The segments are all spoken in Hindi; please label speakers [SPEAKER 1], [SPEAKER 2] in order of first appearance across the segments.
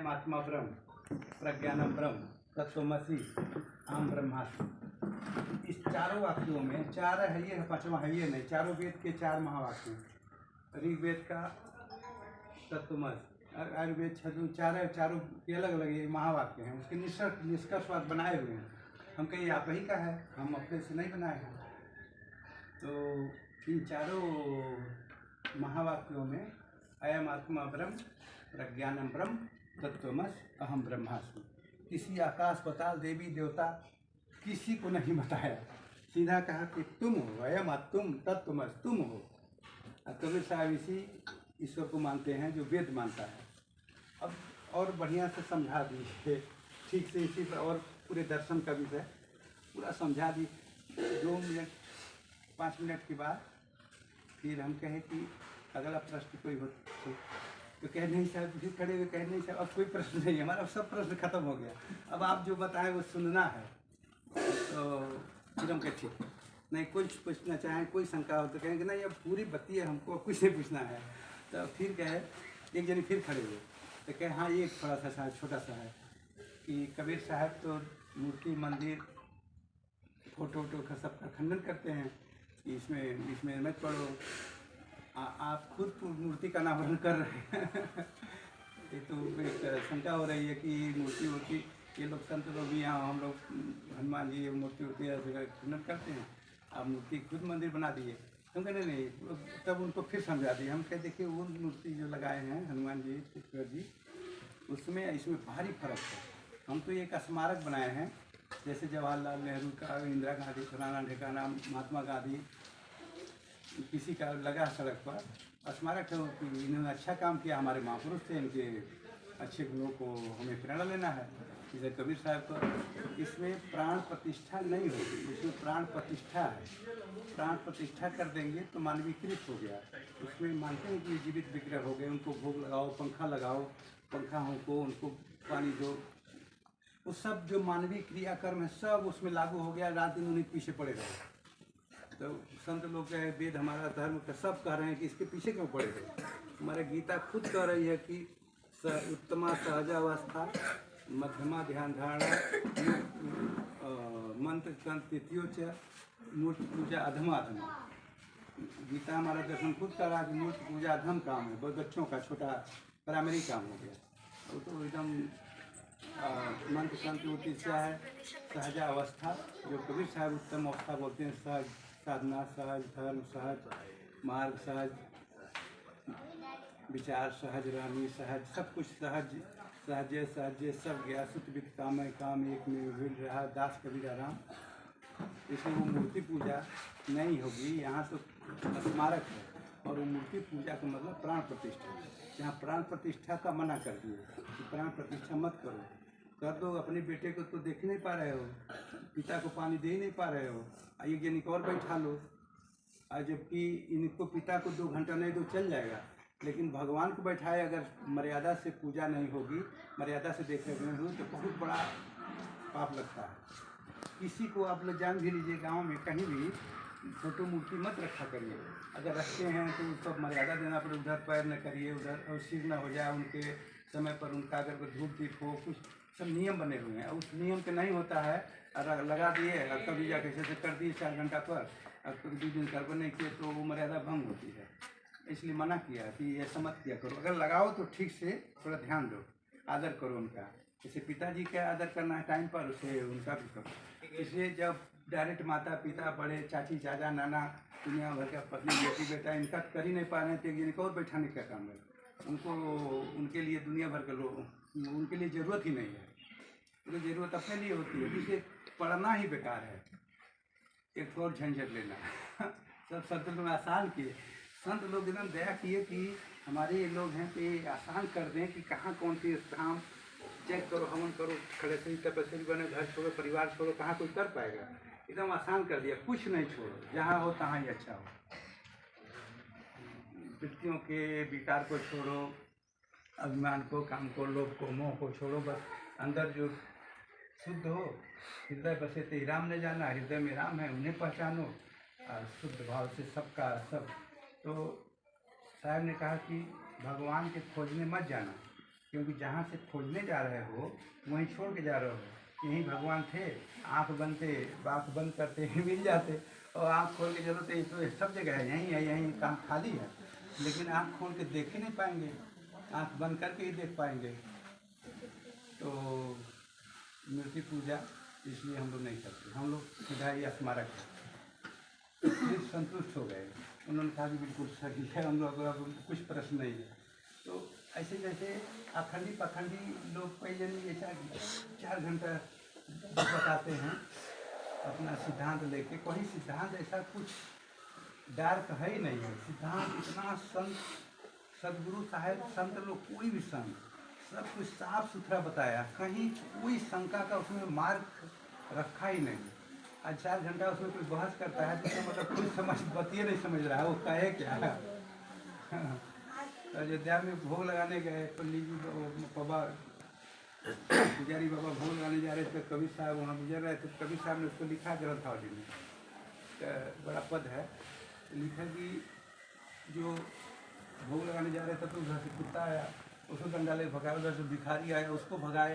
[SPEAKER 1] अयम आत्मा ब्रह्म, प्रज्ञानम ब्रह्म, तत्वमसि, अहम ब्रह्मास्मि। इस चारों वाक्यों में चार है, ये पांचवा है ये नहीं, चारों वेद के चार महावाक्य हैं। ऋग्वेद का तत्वमसि, आयुर्वेद छठवें, चारों के अलग अलग ये महावाक्य हैं। उसके निष्कर्ष बात बनाए हुए हैं। हम कहीं आप ही का है, हम अपने से नहीं बनाए हैं। तो इन चारों महावाक्यों में अयम आत्मा ब्रह्म, प्रज्ञानम ब्रह्म, तत्वमसि, अहम ब्रह्मास्मि, किसी आकाश पाताल देवी देवता किसी को नहीं बताया, सीधा कहा कि तुम हो, अयम तुम, तत्वमसि तुम हो। कबीर साहब इसी ईश्वर को मानते हैं जो वेद मानता है। अब और बढ़िया से समझा दीजिए ठीक से, इसी पर और पूरे दर्शन का विषय पूरा समझा दी। 2 मिनट 5 मिनट के बाद फिर हम कहें कि अगला प्रश्न कोई हो तो कह नहीं साहब, फिर खड़े हुए कह नहीं साहब अब कोई प्रश्न नहीं है हमारा, अब सब प्रश्न खत्म हो गया, अब आप जो बताएं वो सुनना है। तो फिर हम कहे ठीक नहीं, कुछ पूछना चाहें, कोई शंका हो तो कहेंगे नहीं अब पूरी बत्ती है, हमको कुछ नहीं पूछना है। तो फिर कहे एक जनी फिर खड़े हुए तो कहे हाँ ये थोड़ा सा छोटा सा है कि कबीर साहब तो मूर्ति मंदिर फोटो वोटो का सबका खंडन करते हैं, इसमें मत पढ़ो, आप खुद मूर्ति का नामकरण कर रहे हैं। ये तो एक शंका हो रही है कि मूर्ति ये लोग संत लोग भी यहाँ, हम लोग हनुमान जी मूर्ति खंडन करते हैं, आप मूर्ति खुद मंदिर बना दिए। हम कहते नहीं, तब उनको फिर समझा दिए। हम कहते देखिए वो मूर्ति जो लगाए हैं हनुमान जी ईश्वर जी, उसमें इसमें भारी फर्क है। हम तो एक स्मारक बनाए हैं, जैसे जवाहरलाल नेहरू का, इंदिरा गांधी, फलाना ढिकाना, महात्मा गांधी, किसी का लगा सड़क पर स्मारक है कि इन्होंने अच्छा काम किया, हमारे महापुरुष थे, इनके अच्छे गुणों को हमें प्रेरणा लेना है। जैसे कबीर साहब को इसमें प्राण प्रतिष्ठा नहीं होगी, इसमें प्राण प्रतिष्ठा है। प्राण प्रतिष्ठा कर देंगे तो मानवीकृत हो गया। उसमें मानते हैं कि जीवित विग्रह हो गए, उनको भोग लगाओ, पंखा लगाओ, पंखा हमको, उनको पानी दो, वो सब जो मानवीय क्रियाकर्म है सब उसमें लागू हो गया। रात दिन उन्हीं पीछे पड़े रहे। तो संत लोग कहे वेद हमारा धर्म का सब कह रहे हैं कि इसके पीछे क्यों पड़े रहे। हमारा गीता खुद कह रही है कि उत्तमा सहजावस्था, मध्यमा ध्यान धारणा, मंत्र तिथियोच, मूर्ति पूजा अधमा। गीता हमारा दर्शन खुद कर रहा है कि मूर्ति पूजा अधम काम है, बहुत बच्चों का छोटा प्राइमरी काम हो गया। वो तो एकदम मंत्र संति से है सहजा अवस्था, जो कबीर साहब उत्तम अवस्था बोलते हैं। सहज साधना, सहज धर्म, सहज मार्ग, सहज विचार, सहज रहनी, सहज सब कुछ सहज, सहजे सहजे सब गया, सुतवित काम एक में भूल रहा दास कबीरा राम। इसमें वो मूर्ति पूजा नहीं होगी, यहाँ तो स्मारक है। और वो मूर्ति पूजा का मतलब प्राण प्रतिष्ठा, यहाँ प्राण प्रतिष्ठा का मना कर दिए कि प्राण प्रतिष्ठा मत करो। कर दो, अपने बेटे को तो देख नहीं पा रहे हो, पिता को पानी दे नहीं पा रहे हो, एक जन और बैठा लो, और जबकि इनको पिता को 2 घंटा नहीं दो चल जाएगा, लेकिन भगवान को बैठाए अगर मर्यादा से पूजा नहीं होगी, मर्यादा से देख रहे हो तो बहुत बड़ा पाप लगता है। किसी को आप लोग जान भी लीजिए, गाँव में कहीं भी फोटो मूर्ति मत रखा करिए, अगर रखते हैं तो उसको मर्यादा देना पड़े, उधर पैर न करिए, उधर और सिर न हो जाए, उनके समय पर उनका अगर कोई धूप दीप हो, कुछ सब नियम बने हुए हैं। उस नियम के नहीं होता है, और लगा दिए और कभी जाके जैसे कर दिए 4 घंटा पर, और कभी 2 दिन कर नहीं किए तो वो मर्यादा भंग होती है। इसलिए मना किया कि ऐसा मत किया करो, अगर लगाओ तो ठीक से थोड़ा ध्यान दो, आदर करो उनका। जैसे पिताजी का आदर करना है टाइम पर, उसे उनका भी करो। इसलिए जब डायरेक्ट माता पिता, बड़े चाची चाचा नाना, दुनिया भर का पत्नी बेटी बेटा, इनका कर ही नहीं पा रहे हैं तो एक और बैठाने का काम है। उनको उनके लिए दुनिया भर के लोग, उनके लिए ज़रूरत ही नहीं है, उनकी ज़रूरत अपने लिए होती है। इसलिए पढ़ना ही बेकार है, एक और झंझट लेना। सब संत लोग आसान किए, संत लोग एकदम दया किए कि हमारे ये लोग हैं कि आसान कर दें कि कहाँ कौन सी काम, चेक करो, हवन करो, खड़े से तपस्वी बने, घर छोड़ो, परिवार छोड़ो, कहाँ कोई कर पाएगा। एकदम आसान कर दिया, कुछ नहीं छोड़ो, जहाँ हो तहाँ ही अच्छा हो। वृत्तियों के विकार को छोड़ो, अभिमान को, काम को, लोभ को, मोह को छोड़ो, बस अंदर जो शुद्ध हो, हृदय बसे ते राम ने जाना, हृदय में राम है उन्हें पहचानो, और शुद्ध भाव से सबका सब। तो साहब ने कहा कि भगवान के खोजने मत जाना, क्योंकि जहाँ से खोजने जा रहे हो वहीं छोड़ के जा रहे हो। यहीं भगवान थे, आँख बंद करते ही मिल जाते, और आँख खोल के चलो तो सब जगह है, यहीं है, यहीं काम खाली है। लेकिन आँख खोल के देख ही नहीं पाएंगे, आँख बंद करके ही देख पाएंगे। तो मूर्ति पूजा इसलिए हम लोग नहीं करते, हम लोग सीधा ही स्मारक है। फिर संतुष्ट हो गए, उन्होंने कहा कि बिल्कुल सही है, हम लोग कुछ प्रश्न नहीं है। तो ऐसे जैसे अखंडी पखंडी लोग पहले नहीं, ऐसा 4 घंटा बताते हैं अपना सिद्धांत लेके, कोई सिद्धांत ऐसा कुछ डार्क है ही नहीं है। सिद्धांत इतना संत, सदगुरु साहेब, संत लोग, कोई भी संत, सब कुछ साफ सुथरा बताया, कहीं कोई शंका का उसमें मार्ग रखा ही नहीं। आज 4 घंटा उसमें कोई बहस करता है तो मतलब कोई समझ बतिए नहीं समझ रहा है वो कहे क्या है। अयोध्या में भोग लगाने गए, पंडित जी बाबा पुजारी बाबा भोग लगाने जा रहे थे, कबीर साहब वहाँ गुजर रहे थे। कबीर साहब ने उसको लिखा ग्रंथावली में, बड़ा पद है, लिखा कि जो भोग लगाने जा रहे थे तो उधर से कुत्ता आया, उसको डंडा ले भगाया, उधर से भिखारी आया, उसको भगाए।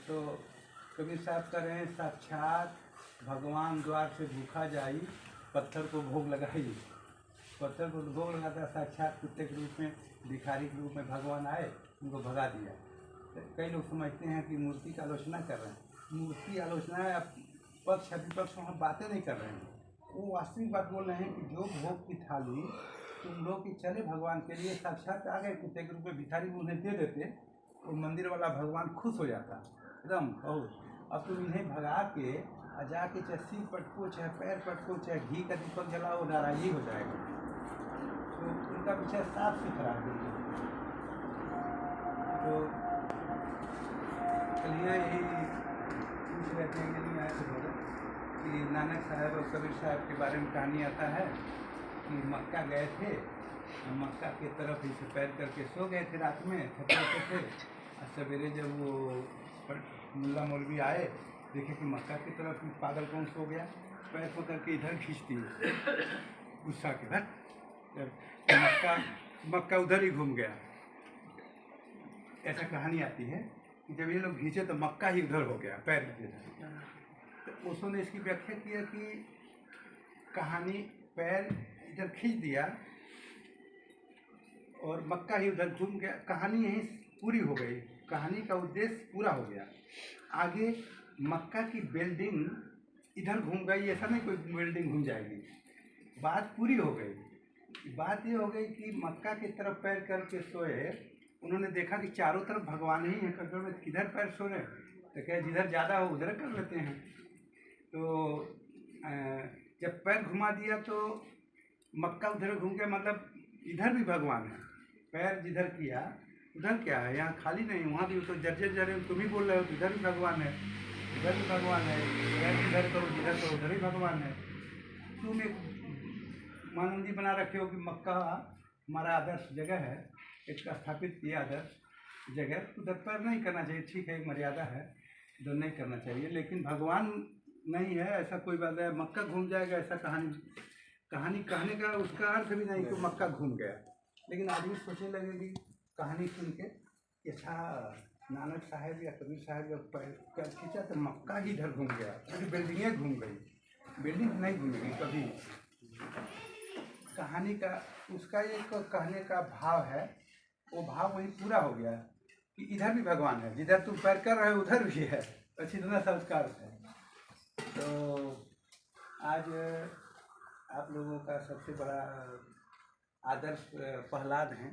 [SPEAKER 1] तो कबीर साहब कह रहे हैं, साक्षात भगवान द्वार से भूखा जाई, पत्थर को भोग लगाई। पत्थर को भोग लगाता, साक्षात कुत्ते के रूप में, भिखारी के रूप में भगवान आए, उनको भगा दिया। तो कई लोग समझते हैं कि मूर्ति की आलोचना कर रहे हैं। मूर्ति आलोचना है, पक्ष विपक्ष वहाँ बातें नहीं कर रहे हैं, वो वास्तविक बात बोल रहे हैं कि जो भोग की थाली तुम लोग की चले भगवान के लिए, साक्षात आ गए कुत्ते के रूप में, भिखारी को उन्हें दे देते, तो मंदिर वाला भगवान खुश हो जाता एकदम बहुत। अब तुम इन्हें भगा के जाके चाहे सिर पटको, चाहे पैर पटको, चाहे घी का दीपक जलाओ, नाराज़गी हो जाएगा। तो उनका विषय साफ सुथरा है। तो चलिए यही पूछ रहे थे कि नहीं आए थे बोले कि नानक साहब और कबीर साहब के बारे में कहानी आता है कि मक्का गए थे, मक्का की तरफ ही से पैर करके सो गए थे, रात में थके थे। और सवेरे जब वो मुल्ला मौलवी आए, देखे कि मक्का की तरफ पागल कौन सो गया, पैर को करके इधर खींच दिए गुस्सा के बाद, मक्का उधर ही घूम गया। ऐसा कहानी आती है कि जब ये लोग खींचे तो मक्का ही उधर हो गया पैर के इधर। तो उसने इसकी व्याख्या किया कि कहानी पैर इधर खींच दिया और मक्का ही उधर घूम गया, कहानी यहीं पूरी हो गई, कहानी का उद्देश्य पूरा हो गया। आगे मक्का की बिल्डिंग इधर घूम गई, ऐसा नहीं कोई बिल्डिंग घूम जाएगी, बात पूरी हो गई। बात ये हो गई कि मक्का की तरफ पैर करके सोए, उन्होंने देखा कि चारों तरफ भगवान ही है, कब्र में किधर पैर सो रहे, तो क्या जिधर ज़्यादा हो उधर कर लेते हैं। तो जब पैर घुमा दिया तो मक्का उधर घूम गया, मतलब इधर भी भगवान है, पैर जिधर किया उधर क्या है, यहाँ खाली नहीं, वहाँ भी तो जर्जर तुम ही बोल रहे हो, इधर भी भगवान है, इधर भी भगवान है, पैर इधर करो जिधर करो उधर ही भगवान है। तुम एक मानंदी बना रखे हो कि मक्का हमारा आदर्श जगह है, इसका स्थापित किया आदर्श जगह, उधर पैर नहीं करना चाहिए, ठीक है, एक मर्यादा है, उधर नहीं करना चाहिए, लेकिन भगवान नहीं है ऐसा कोई बात है, मक्का घूम जाएगा ऐसा कहानी कहने का उसका अर्थ भी नहीं कि मक्का घूम गया। लेकिन आदमी सोचने लगे कि कहानी सुन के ऐसा नानक साहब या कबीर साहब जब पैर खींचा तो मक्का ही इधर घूम गया, पूरी बिल्डिंगें घूम गई, बिल्डिंग नहीं घूमेगी कभी। कहानी का उसका एक कहने का भाव है, वो भाव वही पूरा हो गया कि इधर भी भगवान है, जिधर तुम पैर कर रहे हो उधर भी है, अच्छी तरह संस्कार है। तो आज आप लोगों का सबसे बड़ा आदर्श प्रहलाद हैं,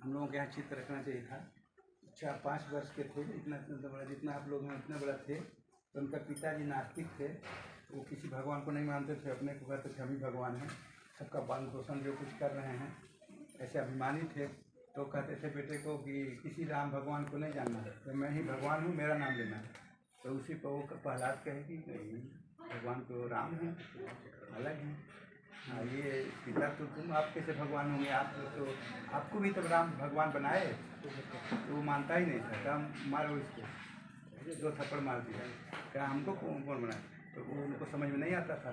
[SPEAKER 1] हम लोगों के यहाँ चित्र रखना चाहिए था। 4-5 वर्ष के थे, इतना बड़ा, जितना आप लोग हैं उतना बड़ा थे। तो उनका पिताजी नास्तिक थे, वो किसी भगवान को नहीं मानते थे, अपने को कहते थे हम ही भगवान हैं, सबका पालन पोषण जो कुछ कर रहे हैं, ऐसे अभिमानी थे। तो कहते थे बेटे को कि किसी राम भगवान को नहीं जानना है, तो मैं ही भगवान हूँ, मेरा नाम लेना है। तो उसी पर वो प्रहलाद कहे कि नहीं, भगवान तो राम है, अलग हैं। हाँ, ये पिता तो तुम आप कैसे भगवान होंगे, आप तो आपको भी तो राम भगवान बनाए। तो वो मानता ही नहीं था, क्या मारो इसको, 2 थप्पड़ मार दिया, क्या हमको कौन बनाए, तो वो उनको समझ में नहीं आता था।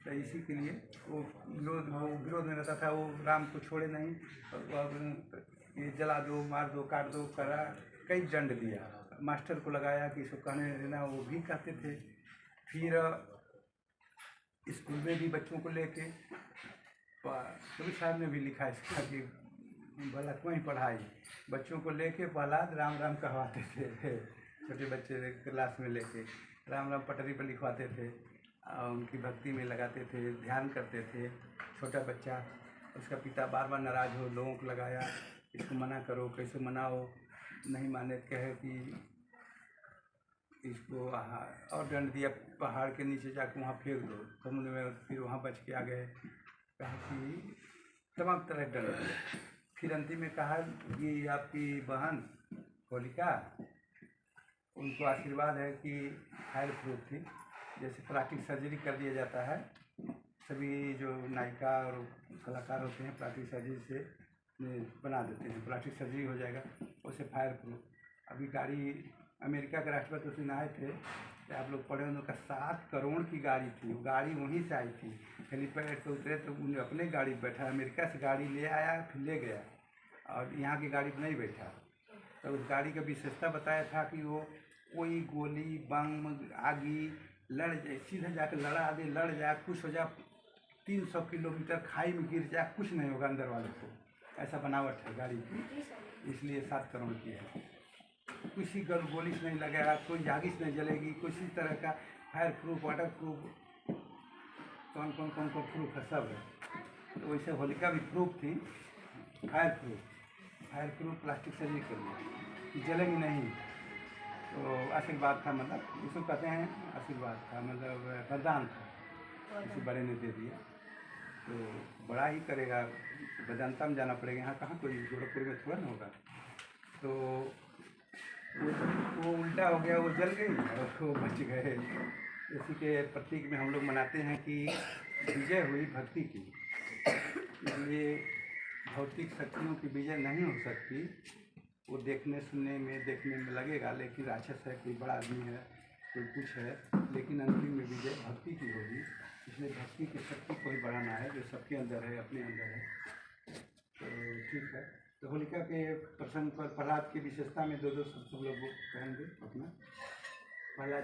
[SPEAKER 1] तो इसी के लिए वो विरोध में रहता था, वो राम को छोड़े नहीं। और ये जला दो, मार दो, काट दो, करा, कई दंड दिया। मास्टर को लगाया कि इसको कहने देना, वो भी कहते थे। फिर स्कूल में भी बच्चों को लेके कबीर साहब ने भी लिखा इसका कि भला कोई पढ़ाई, बच्चों को लेके प्रहलाद राम राम कहवाते थे। छोटे बच्चे क्लास में लेके राम राम पटरी पर लिखवाते थे और उनकी भक्ति में लगाते थे, ध्यान करते थे। छोटा बच्चा, उसका पिता बार बार नाराज़ हो, लोगों को लगाया, इसको मना करो, कैसे मनाओ, नहीं माने, कहे कि इसको और दंड दिया, पहाड़ के नीचे जाकर वहाँ फेंक दो समुद्र में। फिर वहाँ बच के आ गए। कहा कि तमाम तरह दंड दिया। फिर अंतिम में कहा कि आपकी बहन होलिका, उनको आशीर्वाद है कि फायर प्रूफ थी। जैसे प्लास्टिक सर्जरी कर दिया जाता है, सभी जो नायिका और कलाकार होते हैं प्लास्टिक सर्जरी से बना देते हैं, प्लास्टिक सर्जरी हो जाएगा, उससे फायर प्रूफ। अभी गाड़ी अमेरिका के राष्ट्रपति उस दिन आए थे, आप लोग पढ़े, उनका 7 करोड़ की गाड़ी थी। वो गाड़ी वहीं से आई थी, हेलीपैड से उतरे तो उन्हें अपने गाड़ी बैठा, अमेरिका से गाड़ी ले आया, फिर ले गया और यहाँ की गाड़ी पर नहीं बैठा। तो उस गाड़ी का विशेषता बताया था कि वो कोई गोली, बम, आगी लड़ जाए, सीधे जाकर लड़ा दे, लड़ जाए, कुछ हो जाए, 300 किलोमीटर खाई में गिर जाए, कुछ नहीं होगा अंदर वाले को। ऐसा बनावट है गाड़ी की, इसलिए 7 करोड़ की है। किसी गोली से नहीं लगेगा, कोई आगी से नहीं जलेगी, किसी तरह का फायर प्रूफ, वाटर प्रूफ, कौन कौन प्रूफ है, सब है। तो वैसे होलिका भी प्रूफ थी, फायर प्रूफ प्लास्टिक सर्जरी कर लिया, जलेगी नहीं। तो आशीर्वाद था, मतलब इसको कहते हैं आशीर्वाद था, मतलब वरदान था, किसी बड़े ने दे दिया। तो बड़ा ही करेगा, वेदांता में जाना पड़ेगा, यहाँ कहाँ कोई गोरखपुर में थोड़ा ना होगा। तो वो उल्टा हो गया, वो जल गई और वो बच गए। इसी के प्रतीक में हम लोग मनाते हैं कि विजय हुई भक्ति की। इसलिए भौतिक शक्तियों की विजय नहीं हो सकती, वो देखने में लगेगा, लेकिन राक्षस है, कोई बड़ा आदमी है, कोई कुछ है, लेकिन अंतिम में विजय भक्ति की होगी। इसलिए भक्ति की शक्ति को ही बढ़ाना है, जो सबके अंदर है, अपने अंदर है। तो ठीक है, तो होलिका के प्रसंग पर प्रहलाद की विशेषता में दो सब लोग कहेंगे अपना। पहला